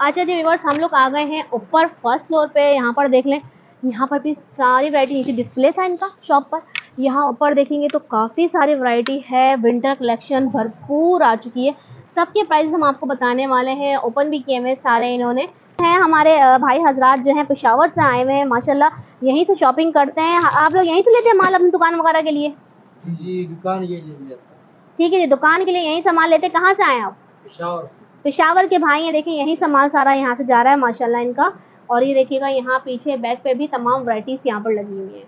अच्छा जी व्यूअर्स, हम लोग आ गए हैं ऊपर फर्स्ट फ्लोर पे। यहाँ पर देख लें, यहाँ पर भी सारी वैरायटी, नीचे डिस्प्ले था इनका शॉप पर। यहाँ ऊपर देखेंगे तो काफ़ी सारी वैरायटी है, विंटर कलेक्शन भरपूर आ चुकी है। सबके प्राइस हम आपको बताने वाले हैं, ओपन भी किए हुए सारे इन्होंने हैं। हमारे भाई हजरात जो हैं पेशावर से आए हुए हैं माशाल्लाह, यहीं से शॉपिंग करते हैं। आप लोग यहीं से लेते हैं माल अपनी दुकान वगैरह के लिए? जी, दुकान ये लेते। ठीक है जी, दुकान के लिए यहीं सामान लेते। कहाँ से आए आप? पेशावर। पेशावर के भाई हैं। देखिए यही सामान सारा यहाँ से जा रहा है माशाल्लाह इनका। और ये देखिएगा यहाँ पीछे बैक पे भी तमाम वैरायटीज यहाँ पर लगी हुई है।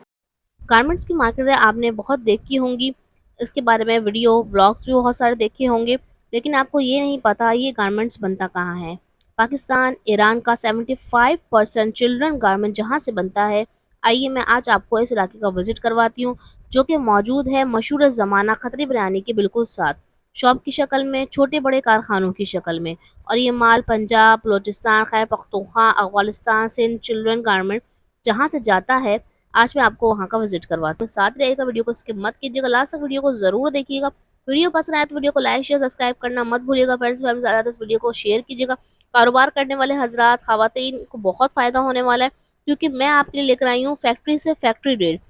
गारमेंट्स की मार्केट है, आपने बहुत देखी होंगी, इसके बारे में वीडियो व्लॉग्स भी बहुत सारे देखे होंगे, लेकिन आपको ये नहीं पता ये गारमेंट्स बनता कहाँ है। पाकिस्तान, ईरान का 75% चिल्ड्रन गारमेंट जहाँ से बनता है। आइए मैं आज आपको इस इलाके का विजिट करवाती हूँ, जो कि मौजूद है मशहूर ज़माना खतरी बिरयानी के बिल्कुल साथ, शॉप की शक्ल में, छोटे बड़े कारखानों की शक्ल में। और ये माल पंजाब, बलोचिस्तान, खैबर पख्तूनख्वा, अफगानिस्तान, सिंध चिल्ड्रन गारमेंट जहाँ से जाता है। आज मैं आपको वहाँ का विजिट करवाती हूँ। साथ रहेगा, वीडियो को स्किप मत कीजिएगा, लास्ट तक वीडियो को जरूर देखिएगा। वीडियो पसंद आए तो वीडियो को लाइक शेयर सब्सक्राइब करना मत भूलिएगा। फ्रेंड्स फैमिली ज़्यादा इस वीडियो को शेयर कीजिएगा। कारोबार करने वाले हजरात, खवातीन को बहुत फ़ायदा होने वाला है, क्योंकि मैं आपके लिए लेकर आई हूँ फैक्ट्री से फैक्ट्री रेट।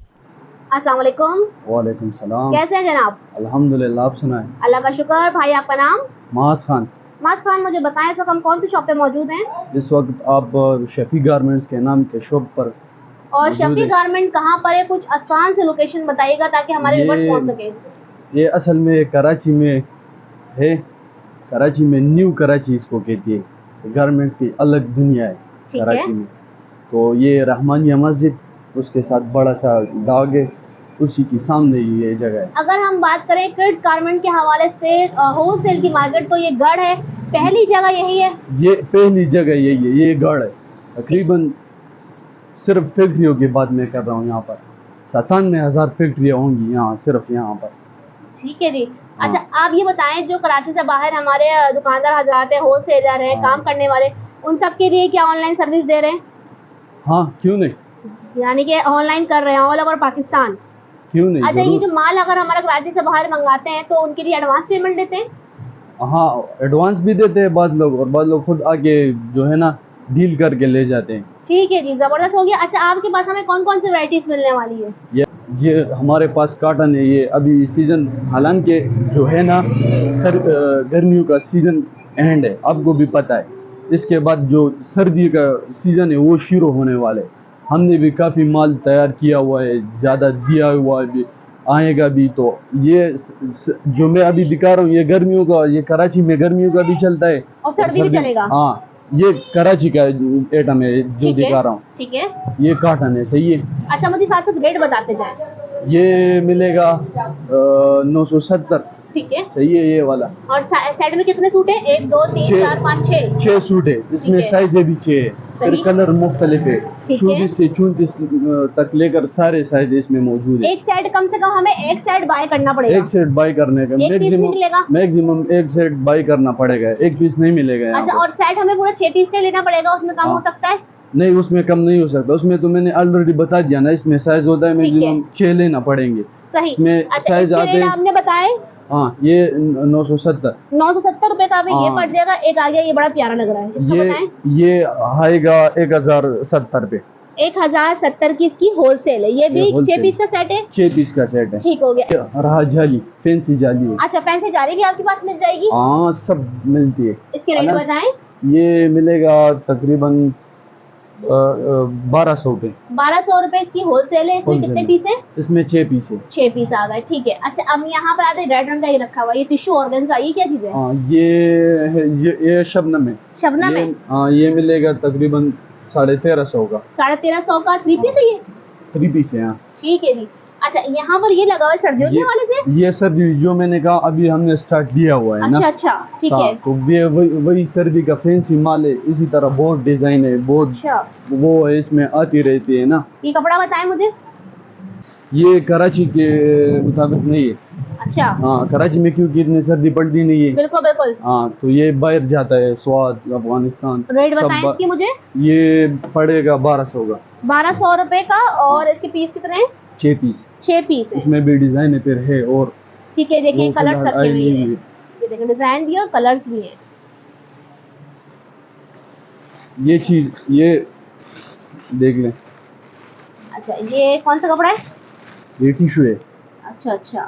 अस्सलाम वालेकुम। वालेकुम सलाम। कैसे हैं जनाब? अल्हम्दुलिल्लाह, आप सुनाएं। अल्लाह का शुक्र। भाई आपका नाम? मास खान। मास खान, मुझे बताएं इस वक्त हम कौन सी शॉप पे मौजूद हैं? इस वक्त आप शफी गारमेंट्स के नाम के शॉप पर और मौजूद शफी है। गारमेंट कहाँ पर है? कुछ आसान से लोकेशन बताइएगा ताकि हमारे व्यूअर्स पहुंच सके। ये असल में कराची में है। कराची में न्यू कराची इसको कहती है। गारमेंट्स की अलग दुनिया है कराची में। तो ये रहमानिया मस्जिद, उसके साथ बड़ा सा दाग है, उसी के सामने ये जगह है। अगर हम बात करें किड्स गारमेंट के हवाले से होलसेल की मार्केट, तो ये गढ़ है, पहली जगह यही है। ये पहली जगह यही है, ये गढ़ है। तकरीबन सिर्फ फैक्ट्रियों की बात मैं कर रहा हूँ, यहाँ पर 97,000 फैक्ट्रियाँ होंगी यहाँ, सिर्फ यहाँ पर। ठीक है जी। अच्छा आप ये बताएं, जो कराची से बाहर हमारे दुकानदार हजरात है, होलसेलर है, काम करने वाले, उन सब के लिए क्या ऑनलाइन सर्विस दे रहे हैं? हाँ, क्यों नहीं, यानी कि ऑनलाइन कर रहे हैं ऑल ओवर पाकिस्तान? क्यों नहीं। अच्छा, ये जो माल अगर हमारा कराची से बाहर मंगाते हैं तो उनके लिए एडवांस पेमेंट देते हैं? हाँ, एडवांस भी देते हैं बाज़ लोग, और बाज़ लोग खुद आके जो है ना डील करके ले जाते हैं। ठीक है जी, जबरदस्त हो गया। अच्छा आपके पास हमें कौन कौन सी वैरायटीज मिलने वाली है? ये हमारे पास कॉटन है। ये अभी सीज़न, हालांकि जो है ना गर्मियों का सीज़न एंड है, आपको भी पता है। इसके बाद जो सर्दी का सीज़न है वो शुरू होने वाला है। हमने भी काफ़ी माल तैयार किया हुआ है, ज़्यादा दिया हुआ है, भी आएगा भी। तो ये जो मैं अभी दिखा रहा हूँ ये गर्मियों का, ये कराची में गर्मियों का भी चलता है और सर्दी भी चलेगा। हाँ, ये कराची का आइटम है जो दिखा रहा हूँ। ठीक है, ये कॉटन है, सही है। अच्छा मुझे साथ साथ रेट बताते जाएं। ये मिलेगा 970। ठीक है, सही है ये वाला। और साइड में कितने सूट है? 1 2 3 4 5 6 6 सूट है इसमें। साइजें भी 6 है, फिर कलर मुख्तलिफ है। 24 से 34 तक लेकर सारे साइज इसमें मौजूद है। एक सेट कम से कम हमें एक सेट बाय करना पड़ेगा। एक सेट बाय करने का मैक्सिमम एक सेट बाय करना पड़ेगा, एक पीस नहीं मिलेगा। अच्छा, और सेट हमें पूरा 6 पीस का लेना पड़ेगा, उसमें कम हो सकता है? नहीं, उसमें कम नहीं हो सकता। उसमें तो मैंने ऑलरेडी बता दिया ना, इसमें साइज होता है मैक्सिमम 6 लेना पड़ेंगे। सही। इसमें साइज आते हैं आपने बताए। हाँ, ये 970 रुपए का हमें ये पड़ जाएगा। एक आ गया, ये बड़ा प्यारा लग रहा है, इसका बताएं। ये आएगा 1070 पे। 1070 की इसकी होलसेल है। ये भी 6 पीस का सेट है। 6 पीस का सेट है। ठीक हो गया। रहा जाली, फैंसी जाली है। अच्छा, फैंसी जाली भी आपके पास मिल जाएगी? हाँ, सब मिलती है। इसके रेट बताएं। ये मिलेगा तकरीबन 1200 पे। 1200 रुपए इसकी होलसेल है। इसमें कितने पीस है? इसमें 6 पीस है। 6 पीस आ गए, ठीक है। अच्छा अब यहाँ पर आते हैं, रेड रंग का ये रखा हुआ, ये टिश्यू ऑर्गेन्जा, ये क्या चीज है? हाँ, ये शबनम है। शबनम है। हाँ, ये मिलेगा तकरीबन 1350 का। 1350 का 3 पीस है ये? 3 पीस है। हाँ, ठीक है जी। अच्छा यहाँ पर ये लगा हुआ है सर्दियों के हवाले से? ये सर्दी जो मैंने कहा अभी हमने स्टार्ट किया हुआ है ना। अच्छा, ठीक है। तो वही सर्दी का फैंसी माल है। इसी तरह बहुत डिजाइन है, बहुत वो है, इसमें आती रहती है ना। ये कपड़ा बताएं मुझे। ये कराची के मुताबिक नहीं है। अच्छा। हाँ, कराची में क्योंकि इतनी सर्दी पड़ती नहीं है। बिल्कुल बिल्कुल। हाँ, तो ये बाहर जाता है, स्वाद, अफगानिस्तान। रेट बताएं इसकी मुझे। ये पड़ेगा 1200 का। 1200 रुपए का। और इसके पीस कितने हैं? 6 पीस। 6 पीस है। इसमें भी डिजाइन फिर है। और ठीक है, देखिए कलर्स रखे हुए हैं, ये देखिए डिजाइन भी और कलर्स भी हैं। ये चीज ये देख लें, अच्छा ये कौन सा कपड़ा है? ये टिश्यू है। अच्छा अच्छा,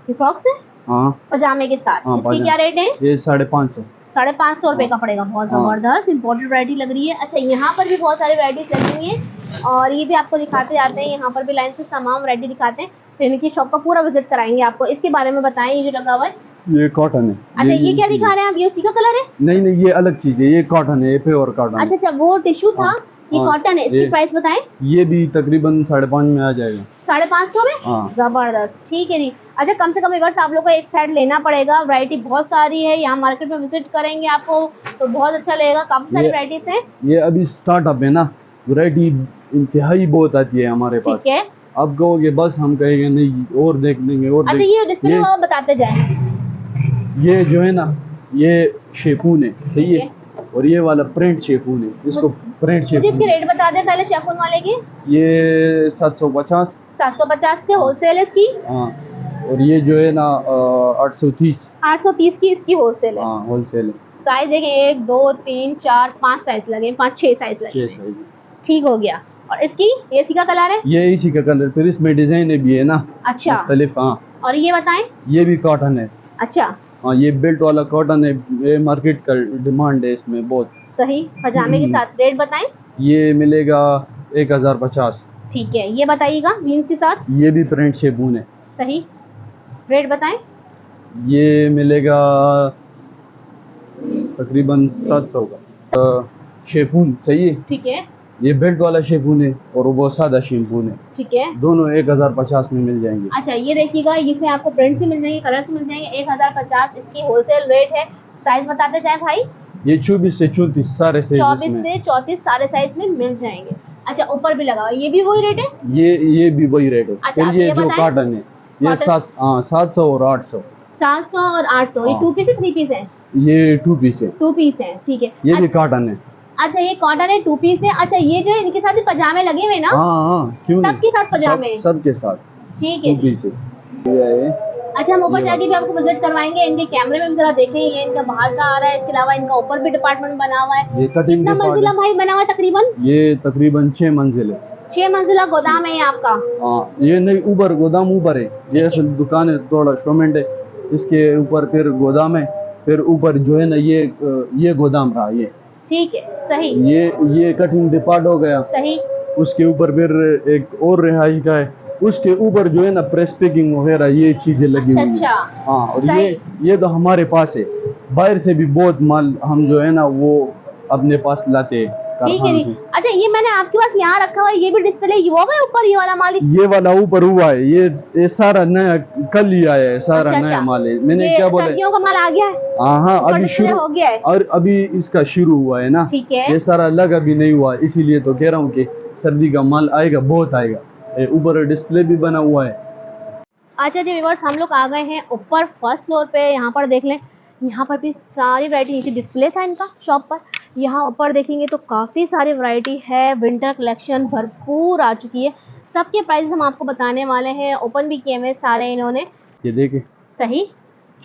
ये फ्रॉक्स है हाँ पजामे के साथ। हाँ, इसकी पाजामा। क्या रेट है? ये 550। 550 रुपए हाँ का पड़ेगा। बहुत हाँ। जबरदस्त इंपोर्टेड वैरायटी लग रही है। अच्छा यहाँ पर भी बहुत सारी वैरायटीज लगी हुई है और ये भी आपको दिखाते जाते हैं। यहाँ पर भी लाइन से तमाम वैरायटी दिखाते हैं, फिर इनकी शॉप का पूरा विजिट कराएंगे आपको। इसके बारे में बताएं, ये जो लगा हुआ है। ये कॉटन है। अच्छा ये क्या चीज़ दिखा है। रहे हैं आप? ये उसी का कलर है? नहीं नहीं, ये अलग चीज है, ये कॉटन है, ये प्योर कॉटन है। अच्छा अच्छा, वो टिश्यू था, हाँ ये हाँ, कॉटन है। इसकी ये प्राइस बताएं। ये भी तकरीबन 5.5 में आ जाएगा। 550 में? हाँ जबरदस्त, ठीक है जी। अच्छा कम से कम एक बार आप लोग को एक सेट लेना पड़ेगा। वैरायटी बहुत सारी है, यहाँ मार्केट में विजिट करेंगे आपको तो बहुत अच्छा लगेगा। काफी सारी ये वैरायटीज हैं। ये अभी स्टार्टअप है ना, वैरायटी इंतहाई बहुत आती है हमारे पास। ठीक है। अब कहोगे बस, हम कहेंगे नहीं और देख लेंगे और अच्छा देख। ये डिस्प्ले में आप बताते जाएं। ये जो है ना, ये शेफून है, सही ठीक है। और ये वाला प्रिंट शेफून है, इसको प्रिंट मुझे इसके शेफून। रेट बता दें पहले शेफून वाले की। ये 750। 750 के होलसेल है इसकी। हाँ, और ये जो है ना 830। 830 की इसकी होलसेल है। हाँ होलसेल है। साइज देखिए, 1 2 3 4 5 साइज लगे, 5 6 साइज लगे। 6 साइज। ठीक हो गया। और इसकी ये इसी का कलर है? ये इसी का कलर, फिर इसमें डिजाइन भी है ना अच्छा। मुख्तलिफ। हाँ, और ये बताएं। ये भी कॉटन है। अच्छा हाँ, ये बेल्ट वाला कॉटन है, ये मार्केट का डिमांड है इसमें बहुत। सही। पजामे के साथ रेट बताएं। ये मिलेगा 1050। ठीक है, ये बताइएगा जीन्स के साथ। ये भी प्रिंट शेफून है। सही, रेट बताएं। ये मिलेगा तकरीबन 700 का। शेफून सही है। ठीक है। ये बेल्ट वाला शेफून है और वो सादा शेफून है, ठीक है। दोनों 1050 में मिल जाएंगे। अच्छा ये देखिएगा, इसमें आपको प्रिंट से मिल जाएंगे, कलर से मिल जाएंगे। 1050 इसकी होलसेल रेट है। साइज बताते जाए भाई। ये 24 से 34 सारे साइज 24 में। से 34 सारे साइज में मिल जाएंगे। अच्छा ऊपर भी लगा हुआ है, ये भी वही रेट है? ये भी वही रेट है। अच्छा, फिर ये जो बताएं। कॉटन है, ये कॉटन 700 और 800। 700 और 800। ये हाँ। 2 पीस है 3 पीस है? ये 2 पीस है। 2 पीस है, ठीक है। ये भी कॉटन है। अच्छा ये कॉटन है, 2 पीस है। अच्छा ये जो है इनके साथ ही पजामे लगे हुए ना? हाँ हाँ, क्यों नहीं, सबके साथ पजामे? सबके साथ। ठीक है 2 पीस है। ये है। अच्छा हम ऊपर ये जाके भी आपको विजिट करवाएंगे। इनके कैमरे में भी जरा देखें, ये इनका बाहर का आ रहा है। इसके अलावा इनका ऊपर भी डिपार्टमेंट बना हुआ है। ये कटिंग कितना मंजिला भाई बना हुआ है तकरीबन? ये तकरीबन 6 मंजिल है। 6 मंजिला गोदाम है ये आपका? हाँ, ये नहीं, ऊपर गोदाम ऊपर है। ये असल दुकान है, थोड़ा शोमेंट है, इसके ऊपर फिर गोदाम है। फिर ऊपर जो है ना, ये गोदाम रहा ये। ठीक है सही। ये कटिंग डिपार्ट हो गया। सही। उसके ऊपर फिर एक और रिहाइश का है। उसके ऊपर जो है ना प्रेस पैकिंग वगैरह ये चीजें लगी हुई हैं। अच्छा। हाँ, और सही। ये तो हमारे पास है। बाहर से भी बहुत माल हम जो है ना वो अपने पास लाते हैं ठीक है कारखाने जी। से। अच्छा ये मैंने आपके पास यहाँ रखा हुआ है, ये भी डिस्प्ले ये होगा ऊपर, ये वाला माल? ये वाला ऊपर हुआ है, ये सारा नया कल ही आया है, सारा अच्छा, नया अच्छा। माल है। मैंने ये क्या बोला, सर्दियों का माल आ गया है? हाँ हाँ, ऊपर अभी डिस्प्ले शुरू हो गया है? और अभी इसका शुरू हुआ है ना। ठीक है। ये सारा लगा भी नहीं हुआ, इसीलिए तो कह रहा हूँ कि सर्दी का माल आएगा, बहुत आएगा। ऊपर डिस्प्ले भी बना हुआ है। अच्छा जी व्यूअर्स, हम लोग आ गए हैं ऊपर फर्स्ट फ्लोर पे। यहाँ पर देख लें, यहाँ पर भी सारी वैरायटी, नीचे डिस्प्ले था इनका शॉप पर। यहाँ ऊपर देखेंगे तो काफ़ी सारी वैरायटी है। विंटर कलेक्शन भरपूर आ चुकी है। सबके प्राइस हम आपको बताने वाले हैं। ओपन भी किए हुए सारे इन्होंने। ये देखे, सही।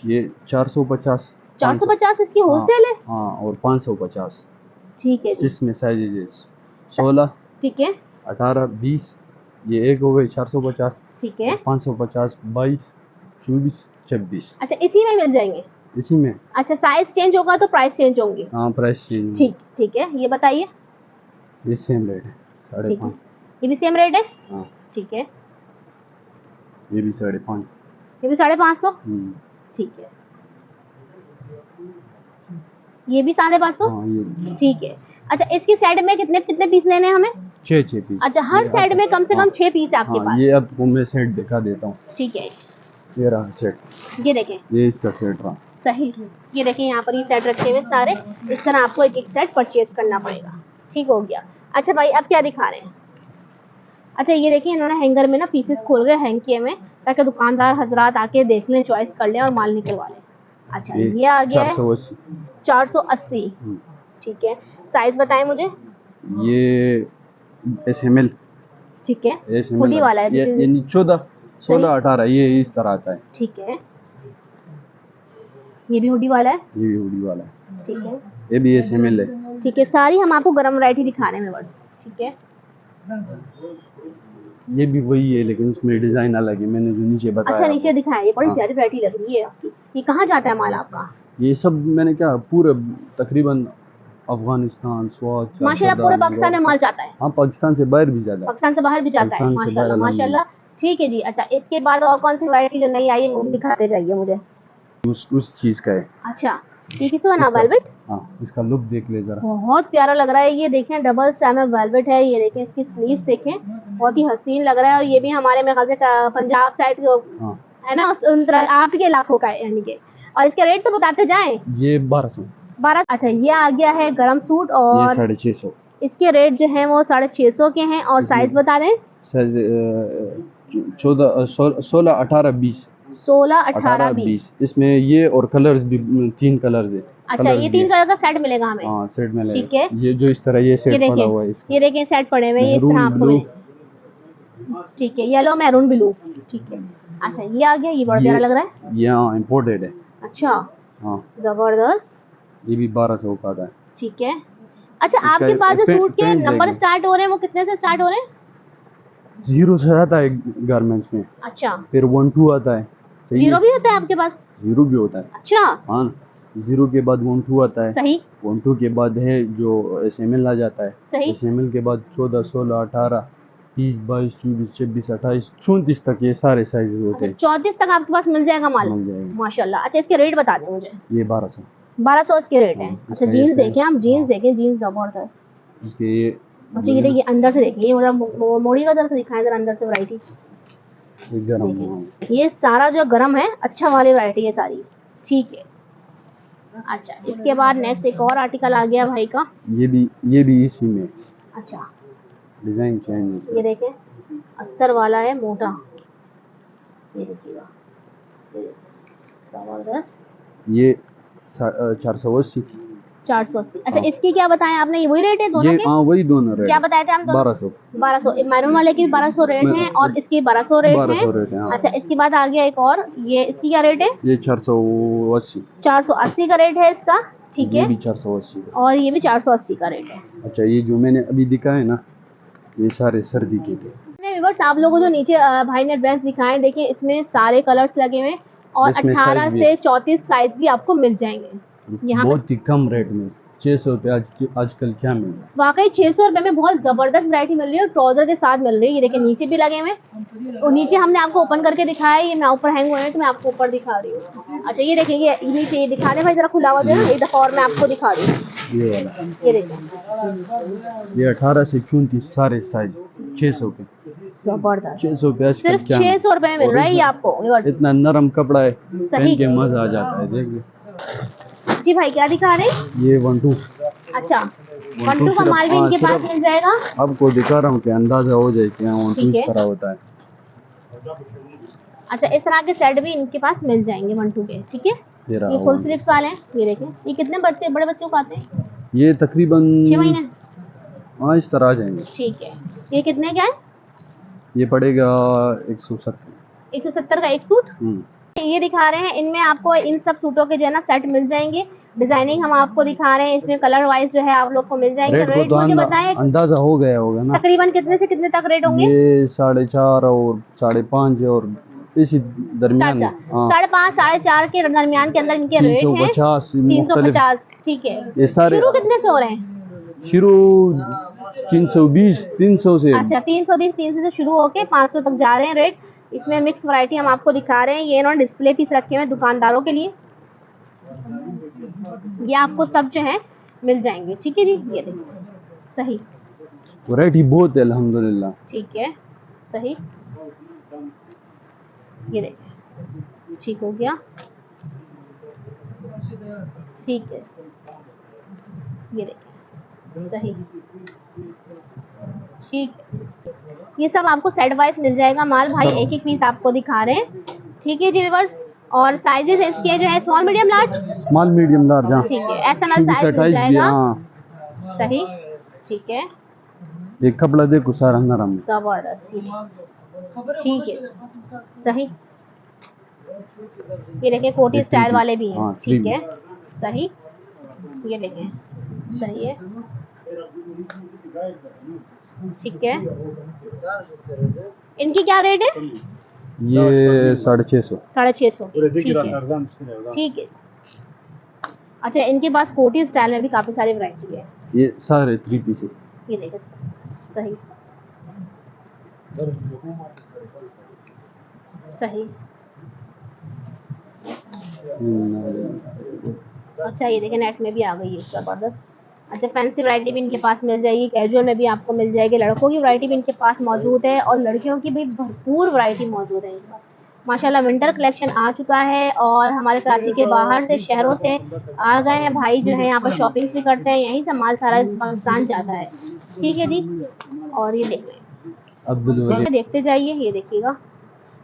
ये 450। 450 इसकी होलसेल है? हाँ, और 550। ठीक है जी। इसमें साइजेस 16, ठीक है। 18, 20। ये एक हो गई 450। ठीक है। 550, 22, 24, 26। अच्छा इसी में मिल जाएंगे? इसी में। अच्छा साइज चेंज होगा तो प्राइस चेंज होंगे? हाँ, प्राइस चेंज। ठीक ठीक है, ये बताइए। ये सेम रेट है, ठीक है, 5.5। ये भी सेम रेट है? हाँ, ठीक है, ये भी 5.5। ये भी 550। ठीक है, ये भी 550। हाँ, ये ठीक है। अच्छा इसकी साइड में कितने कितने पीस लेने हैं हमें? 6 पीस। अच्छा हर साइड में कम से कम 6 पीस है आपके हाँ, पास? ये आपको मैं सेट दिखा देता हूँ। ठीक है, ये रहा सेट, ये देखें। ये इसका सेट रहा। सही, ये देखें यहाँ पर ये सेट रखे हुए सारे। इस तरह आपको एक एक सेट परचेज करना पड़ेगा। ठीक हो गया। अच्छा भाई अब क्या दिखा रहे हैं? अच्छा ये देखिए, इन्होंने हैंगर में ना पीसेस खोल के हैंग किए हुए, ताकि दुकानदार हजरात आके देख लें, चॉइस कर लें और माल निकलवा लें। अच्छा ये आ गया है 480। 480। ठीक है, साइज बताएं मुझे। ये SML। ठीक है, SML हुडी वाला है। ये 14, 16, 18 ये इस तरह आता है। ठीक है, ये भी हुडी वाला है। ये भी हुडी वाला है। ठीक है, ये भी SML है। ठीक है, सारी हम आपको गरम वैरायटी दिखा रहे हैं व्यूअर्स। ठीक है, ये भी वही है लेकिन उसमें डिजाइन अलग है, मैंने जो नीचे बताया। अच्छा नीचे दिखाया, ये बड़ी हाँ। प्यारी वैरायटी लग रही है आपकी। ये कहाँ जाता है माल आपका? ये सब मैंने क्या पूरे तकरीबन अफगानिस्तान, स्वात, माशाल्लाह पूरे पाकिस्तान में माल जाता है। हाँ, पाकिस्तान से बाहर भी जाता है। पाकिस्तान से बाहर भी जाता है, पाकिस्तान से बाहर माशाल्लाह माशाल्लाह। ठीक है जी। अच्छा, इसके बाद और कौन सी वैरायटी जो नई आई है वो भी दिखाते जाइए मुझे। उस चीज का है। अच्छा, ये किसका बना? इसका- वेलवेट। हाँ, इसका लुक देख ले जरा। बहुत प्यारा लग रहा है ये, देखें डबल स्टाइल में वेलवेट है। ये देखें इसकी स्लीव्स देखें, बहुत ही हसीन लग रहा है। और ये भी हमारे मेरे ख्याल से पंजाब साइड हाँ, है ना, उन तरह आपके इलाकों का है यानी कि। और इसके रेट तो बताते जाएं। ये 1200। 12। अच्छा, ये आ गया है गरम सूट ये और 650। इसके रेट जो है वो 650 के हैं। और साइज बता दें। साइज 14, 16, 18, 20। 16, 18, 20। इसमें ये और कलर्स भी 3 कलर्स है। अच्छा, ये 3 कलर का सेट मिलेगा हमें। हाँ, सेट में ठीक है। ये जो इस तरह ये सेट पड़ा हुआ है इसका। ये देखें सेट पड़े हुए हैं, ये इस तरह आपको मिलेंगे। ठीक है, येलो मैरून ब्लू। ठीक है। अच्छा, ये आ गया, ये बड़ा प्यारा लग रहा है। ये हाँ इम्पोर्टेड है। अच्छा, हाँ, जबरदस्त। ये भी 1200 का था। ठीक है। अच्छा, इसका आपके पास जो सूट के पेंट नंबर देंगे। स्टार्ट हो रहे हैं वो कितने से स्टार्ट हो रहे हैं? 0 से आता है गारमेंट्स में, अच्छा, फिर 1 2 आता है। सही जीरो है? भी होता है आपके पास? 0 भी होता है। अच्छा, हाँ, 0 के बाद 1 2 आता है। सही 1 2 के बाद है जो SML आ जाता है। सही। SML के बाद 14, 16, 18, 30, 22, 24, 26, 28, 34 तक ये सारे साइज होते हैं। 34 तक आपके पास मिल जाएगा माल। मिल जाएगा। माशाल्लाह। अच्छा, इसके रेट बता दें मुझे। ये 1200। 1200 इसके रेट है। हाँ, अच्छा, इसका जीन्स ये देखें आप, जीन्स देखें, जीन्स जबरदस्त। इसके ये अच्छा, ये देखिए अंदर से देखिए, ये मतलब मोड़ी का तरह से दिखाएं जरा अंदर से वैरायटी। ये गरम है। देखें, ये सारा जो गरम है अच्छा वाली वैरायटी है सारी। ठीक है। अच्छा, इसके बाद नेक्स्ट एक और आर्टिकल आ गया भाई का। ये भी इसी में अच्छा, डिजाइन चेंज ये है। देखें अस्तर वाला है मोटा, ये देखिएगा, ये देखिए, जबरदस्त। ये 480। 480। अच्छा, हाँ। इसकी क्या बताएं आपने? ये वही रेट है दोनों ये के? हाँ वही दोनों रेट। क्या बताए थे हम दोनों? 1200। 1200। मैरून वाले की 1200 रेट मैं- है और इसकी 1200 रेट 1200 है। रेट है। हाँ। अच्छा, इसके बाद आ गया एक और, ये इसकी क्या रेट है? ये 480। 480 का रेट है इसका। ठीक ये है। भी 480 का। और ये भी 480 का रेट है। अच्छा, ये जो मैंने अभी दिखाए ना, ये सारे सर्दी के थे। व्यूअर्स, आप लोगों को जो नीचे भाई ने ड्रेस दिखाए, देखिए इसमें सारे कलर्स लगे हुए हैं और इसमें 18 साइज भी से 34 साइज भी आपको मिल जाएंगे यहाँ पे। बहुत ही कम रेट में 600 रुपये आजकल क्या मिल रहा है। वाकई 600 रुपए में बहुत जबरदस्त वैरायटी मिल रही है और ट्राउजर के साथ मिल रही है। ये देखिए नीचे भी लगे हुए हैं और नीचे हमने आपको ओपन करके दिखाया है। ये मैं ऊपर हैंग हुए हैं तो मैं आपको ऊपर दिखा रही हूँ। अच्छा, ये देखिए, ये नीचे ये दिखा दे भाई जरा, खुला हुआ जो है ना, एक दफा और मैं आपको दिखा रही हूँ। ये वाला ये देखिए, ये 18 से 34 सारे साइज 600 के। जबरदस्त। 600 पे आजकल सिर्फ क्या 600 रुपए में मिल रहा है ये आपको व्यूअर्स। इतना नरम कपड़ा है, सही। पहन के मजा आ जाता है। देख जी भाई, क्या दिखा रहे हैं? ये 1 2। अच्छा, 1 2 का माल भी इनके पास मिल जाएगा। आपको दिखा रहा हूँ कि अंदाजा हो जाए कि 1 2 ठीक है। इस तरह होता है। अच्छा, इस तरह के सेट भी इनके पास मिल जाएंगे 1 2 के। ठीक है। ये फुल स्लीव्स वाले हैं। ये देखें, ये कितने बच्चे बड़े बच्चों को आते हैं? ये तकरीबन 6 महीने। हाँ इस तरह आ जाएंगे। ठीक है। ये कितने का है? ये पड़ेगा 170। 170 का एक सूट। ये दिखा रहे हैं, इनमें आपको इन सब सूटों के जो है ना सेट मिल जाएंगे। डिजाइनिंग हम आपको दिखा रहे हैं, इसमें कलर वाइज जो है आप लोग को मिल जाएंगे। रेट मुझे बताएं अंदाजा हो गया होगा ना, तकरीबन कितने से कितने तक रेट होंगे? ये 4.5 और 5.5 और इसी दरमियान। 5.5 4.5 के दरमियान के अंदर इनके रेट हैं। 350। ठीक है। ये सारे शुरू कितने से हो रहे हैं? शुरू 320 300 से। अच्छा, 320 300 से शुरू होके 500 तक जा रहे हैं रेट। इसमें मिक्स वैरायटी हम आपको दिखा रहे हैं। ये इन्होंने डिस्प्ले पीस रखे हुए हैं दुकानदारों के लिए। ये आपको सब जो है मिल जाएंगे। ठीक है जी। ये देखिए, सही वैरायटी बहुत है अल्हम्दुलिल्लाह। ठीक है, सही। ये देखिए, ठीक हो गया। ठीक है, ये देखिए, सही। ठीक है, ये सब आपको सेट वाइज मिल जाएगा माल भाई, एक एक पीस आपको दिखा रहे हैं। ठीक है जी व्यूअर्स। और साइजेस इसके जो है small medium large. Small medium large. हाँ ठीक है, एसएमएल साइज मिल जाएगा। हाँ। सही। ठीक है, ये कपड़ा देखो सारा नरम। जबरदस्त। ठीक है, सही। ये देखिए कोटी स्टाइल वाले भी हैं। ठीक है, सही। ये देखें सही है, ठीक है। इनकी क्या रेट है? ये 650। 650, ठीक है, ठीक है। अच्छा, इनके पास कोटी स्टाइल में भी काफ़ी सारी वैरायटी है। ये सारे 3 पीस है। ये देखो, सही सही। अच्छा, ये देखिए नेट में भी आ गई है ज़बरदस्त। अच्छा, फैंसी वैरायटी भी इनके पास मिल जाएगी, कैजुअल में भी आपको मिल जाएगी, लड़कों की वैरायटी भी इनके पास मौजूद है और लड़कियों की भी भरपूर वैरायटी मौजूद है इनके पास। माशाल्लाह विंटर कलेक्शन आ चुका है और हमारे कराची के बाहर से शहरों से आ गए हैं भाई जो है यहाँ पर शॉपिंग्स भी करते हैं, यहीं से माल सारा पाकिस्तान जाता है। ठीक है जी, और ये देख लें, अब्दुल वली। देखते जाइए, ये देखिएगा।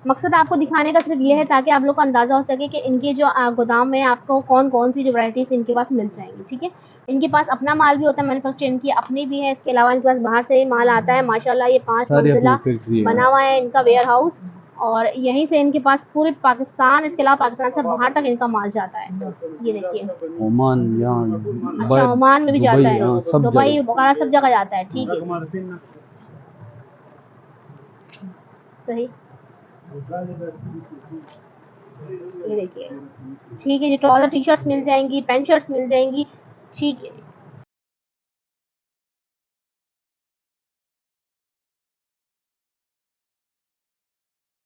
मकसद आपको दिखाने का सिर्फ ये है ताकि आप लोग को अंदाज़ा हो सके कि इनके जो गोदाम में आपको कौन-कौन सी जो वैराइटीज़ इनके पास मिल जाएँगी, ठीक है? इनके पास अपना माल भी होता है, मैन्युफैक्चर इनकी अपनी भी है, इसके अलावा इनके पास बाहर से भी माल आता है। माशाल्लाह ये 5 सारी अपनी मंजिला फैक्ट्री है। बना हुआ है इनका वेयर हाउस और यहीं से इनके पास पूरे पाकिस्तान, इसके अलावा पाकिस्तान से बाहर तक इनका माल जाता है। ये देखिए। ओमान, यहाँ अच्छा, ओमान में भी जाता दुबई, है, हाँ सब दुबई जगह। वगैरह सब जगह जाता है, ठीक है। सही, ये देखिए, ठीक है जी। ट्राउज़र टी-शर्ट्स मिल जाएँगी, पैंट शर्ट्स मिल जाएँगी, ठीक है।